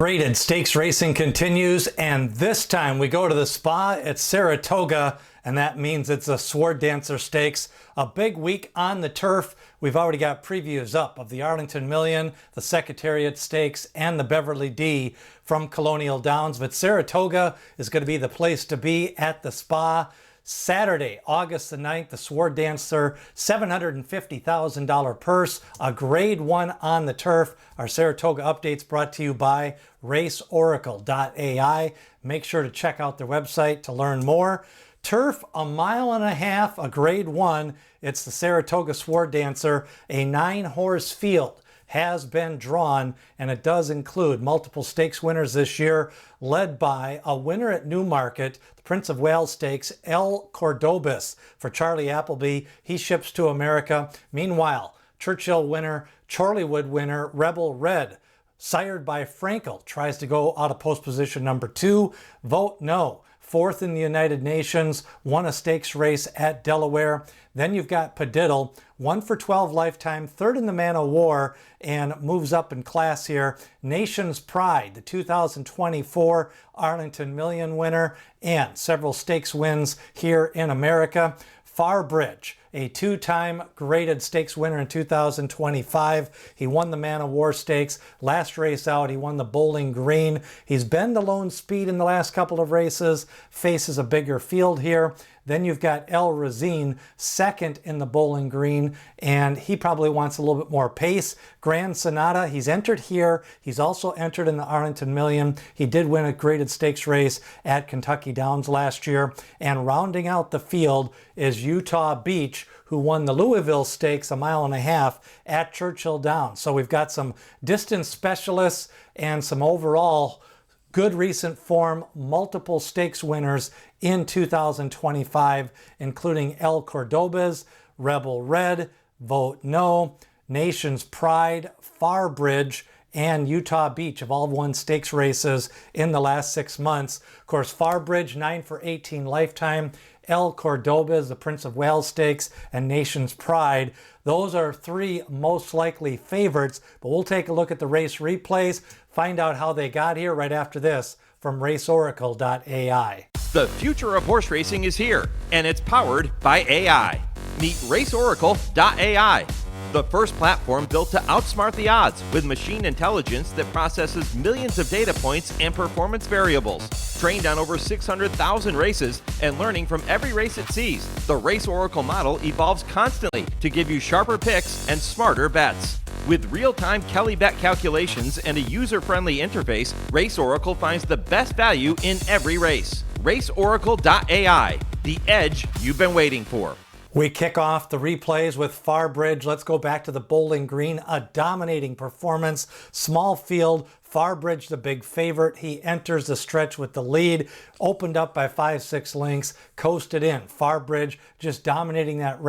Graded stakes racing continues, and this time we go to the spa at Saratoga, and that means it's a Sword Dancer Stakes. A big week on the turf. We've already got previews up of the Arlington Million, the Secretariat Stakes, and the Beverly D from Colonial Downs, but Saratoga is going to be the place to be at the spa. Saturday, August the 9th, the Sword Dancer, $750,000 purse, a grade 1 on the turf. Our Saratoga updates brought to you by RaceOracle.AI. Make sure to check out their website to learn more. Turf, a mile and a half, a grade 1. It's the Saratoga Sword Dancer, a 9-horse field has been drawn, and it does include multiple stakes winners this year, led by a winner at Newmarket, the Prince of Wales Stakes, El Cordobas for Charlie Appleby. He ships to America. Meanwhile, Churchill winner, Chorleywood winner, Rebel Red, sired by Frankel, tries to go out of post position number 2. Vote No, 4th in the United Nations, won a stakes race at Delaware. Then you've got Padiddle, 1 for 12 lifetime, 3rd in the Man o' War, and moves up in class here. Nation's Pride, the 2024 Arlington Million winner, and several stakes wins here in America. Farbridge, a 2-time graded stakes winner in 2025. He won the Man o' War Stakes. Last race out, he won the Bowling Green. He's been the lone speed in the last couple of races, faces a bigger field here. Then you've got El Razine, 2nd in the Bowling Green, and he probably wants a little bit more pace. Grand Sonata, he's entered here. He's also entered in the Arlington Million. He did win a graded stakes race at Kentucky Downs last year. And rounding out the field is Utah Beach, who won the Louisville Stakes, a mile and a half at Churchill Downs. So we've got some distance specialists and some overall good recent form, multiple stakes winners in 2025, including El Cordobas, Rebel Red, Vote No, Nation's Pride, Farbridge, and Utah Beach have all won stakes races in the last 6 months. Of course, Farbridge, 9 for 18 lifetime. El Cordobas, the Prince of Wales Stakes, and Nation's Pride. Those are 3 most likely favorites, but we'll take a look at the race replays, find out how they got here right after this from RaceOracle.AI. The future of horse racing is here, and it's powered by AI. Meet RaceOracle.AI, the first platform built to outsmart the odds with machine intelligence that processes millions of data points and performance variables. Trained on over 600,000 races and learning from every race it sees, the Race Oracle model evolves constantly to give you sharper picks and smarter bets. With real-time Kelly bet calculations and a user-friendly interface, Race Oracle finds the best value in every race. RaceOracle.AI, the edge you've been waiting for. We kick off the replays with Farbridge. Let's go back to the Bowling Green. A dominating performance. Small field. Farbridge, the big favorite. He enters the stretch with the lead. Opened up by 5-6 lengths. Coasted in. Farbridge just dominating that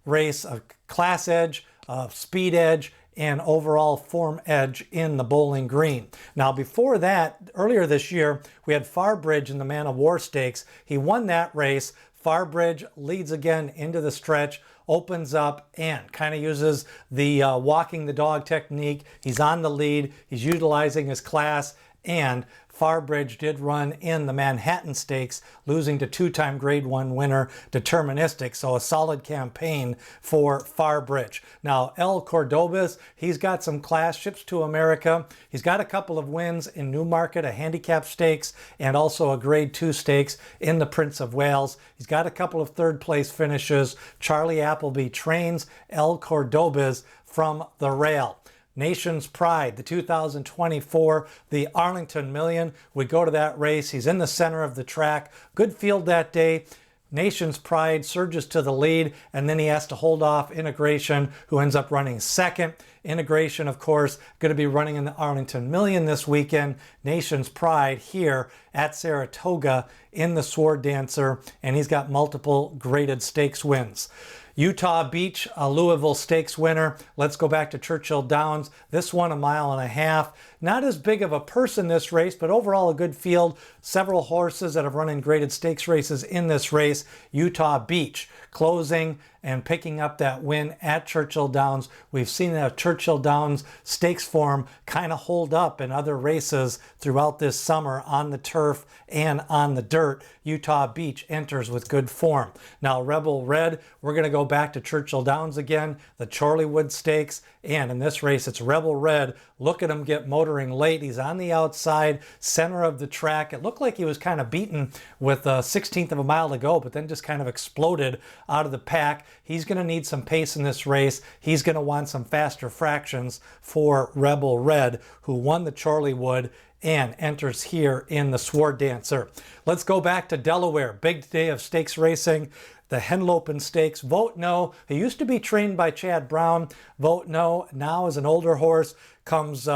race. A class edge, a speed edge, and overall form edge in the Bowling Green. Now before that, earlier this year, we had Farbridge in the Man o' War Stakes. He won that race. Farbridge leads again into the stretch, opens up, and kind of uses the walking the dog technique. He's on the lead. He's utilizing his class, and Farbridge did run in the Manhattan Stakes, losing to 2-time grade 1 winner Deterministic. So a solid campaign for Farbridge. Now, El Cordobas, he's got some class, ships to America. He's got a couple of wins in Newmarket, a handicap stakes, and also a grade 2 stakes in the Prince of Wales. He's got a couple of 3rd place finishes. Charlie Appleby trains El Cordobas from the rail. Nation's Pride, the 2024, the Arlington Million. We go to that race. He's in the center of the track. Good field that day. Nation's Pride surges to the lead, and then he has to hold off Integration, who ends up running 2nd. Integration, of course, going to be running in the Arlington Million this weekend. Nation's Pride here at Saratoga in the Sword Dancer, and he's got multiple graded stakes wins. Utah Beach, a Louisville Stakes winner. Let's go back to Churchill Downs. This one, 1.5 miles. Not as big of a purse in this race, but overall a good field. Several horses that have run in graded stakes races in this race. Utah Beach closing and picking up that win at Churchill Downs. We've seen that Churchill Downs stakes form kind of hold up in other races throughout this summer on the turf and on the dirt. Utah Beach enters with good form. Now Rebel Red, we're going to go back to Churchill Downs again, the Chorleywood Stakes, and in this race it's Rebel Red. Look at him get motoring late. He's on the outside, center of the track. It looked like he was kind of beaten with a 16th of a mile to go, but then just kind of exploded out of the pack. He's going to need some pace in this race. He's going to want some faster fractions for Rebel Red, who won the Chorleywood and enters here in the Sword Dancer. Let's go back to Delaware. Big day of stakes racing. The Henlopen Stakes. Vote No. He used to be trained by Chad Brown. Vote No. Now as an older horse comes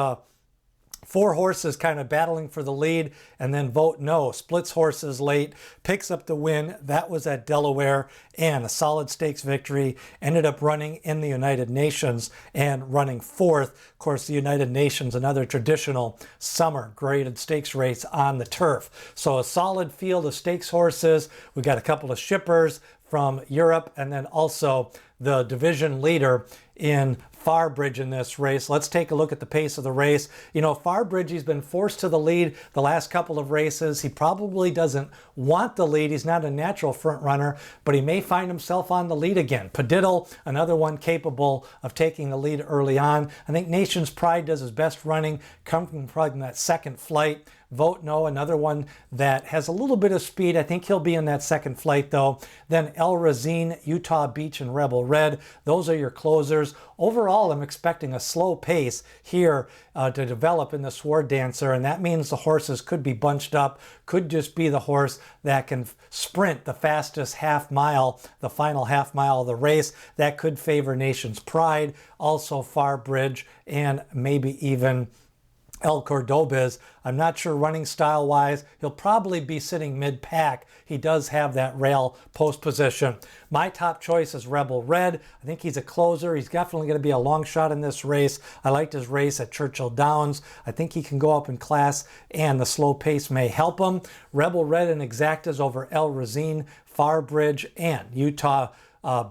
4 horses kind of battling for the lead, and then Vote No splits horses late, picks up the win. That was at Delaware, and a solid stakes victory. Ended up running in the United Nations and running 4th. Of course, the United Nations, another traditional summer graded stakes race on the turf. So a solid field of stakes horses. We got a couple of shippers from Europe, and then also the division leader in Farbridge in this race. Let's take a look at the pace of the race. You know, Farbridge, he's been forced to the lead the last couple of races. He probably doesn't want the lead. He's not a natural front runner, but he may find himself on the lead again. Padiddle, another one capable of taking the lead early on. I think Nation's Pride does his best running, coming from that second flight. Vote No, another one that has a little bit of speed. I think he'll be in that second flight though. Then El Razine, Utah Beach, and Rebel Red. Those are your closers. Overall, I'm expecting a slow pace here to develop in the Sword Dancer, and that means the horses could be bunched up, could just be the horse that can sprint the fastest half mile, the final half mile of the race. That could favor Nation's Pride, also Farbridge, and maybe even El Cordobez. I'm not sure running style wise. He'll probably be sitting mid-pack. He does have that rail post position. My top choice is Rebel Red. I think he's a closer. He's definitely going to be a long shot in this race. I liked his race at Churchill Downs. I think he can go up in class, and the slow pace may help him. Rebel Red and exactas over El Razine, Farbridge, and Utah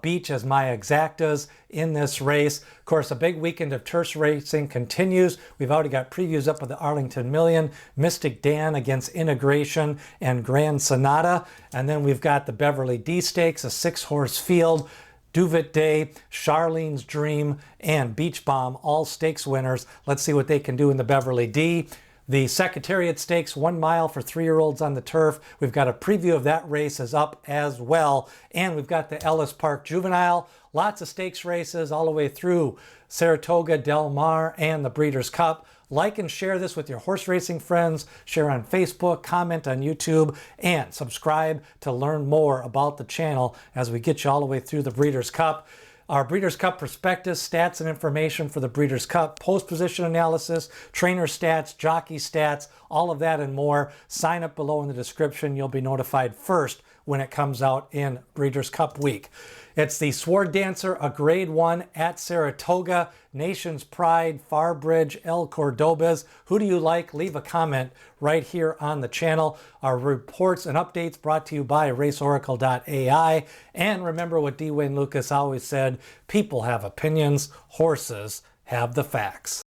Beach as my exactas in this race. Of course, a big weekend of turf racing continues. We've already got previews up with the Arlington Million, Mystic Dan against Integration, and Grand Sonata. And then we've got the Beverly D Stakes, a 6-horse field. Duvet Day, Charlene's Dream, and Beach Bomb, all stakes winners. Let's see what they can do in the Beverly D. The Secretariat Stakes, 1 mile for 3-year-olds on the turf. We've got a preview of that race is up as well. And we've got the Ellis Park Juvenile. Lots of stakes races all the way through Saratoga, Del Mar, and the Breeders' Cup. Like and share this with your horse racing friends. Share on Facebook, comment on YouTube, and subscribe to learn more about the channel as we get you all the way through the Breeders' Cup. Our Breeders' Cup prospectus, stats and information for the Breeders' Cup, post position analysis, trainer stats, jockey stats, all of that and more. Sign up below in the description. You'll be notified first when it comes out in Breeders' Cup week. It's the Sword Dancer, a grade 1 at Saratoga, Nation's Pride, Farbridge, El Cordobez. Who do you like? Leave a comment right here on the channel. Our reports and updates brought to you by RaceOracle.AI. And remember what D. Wayne Lucas always said, people have opinions, horses have the facts.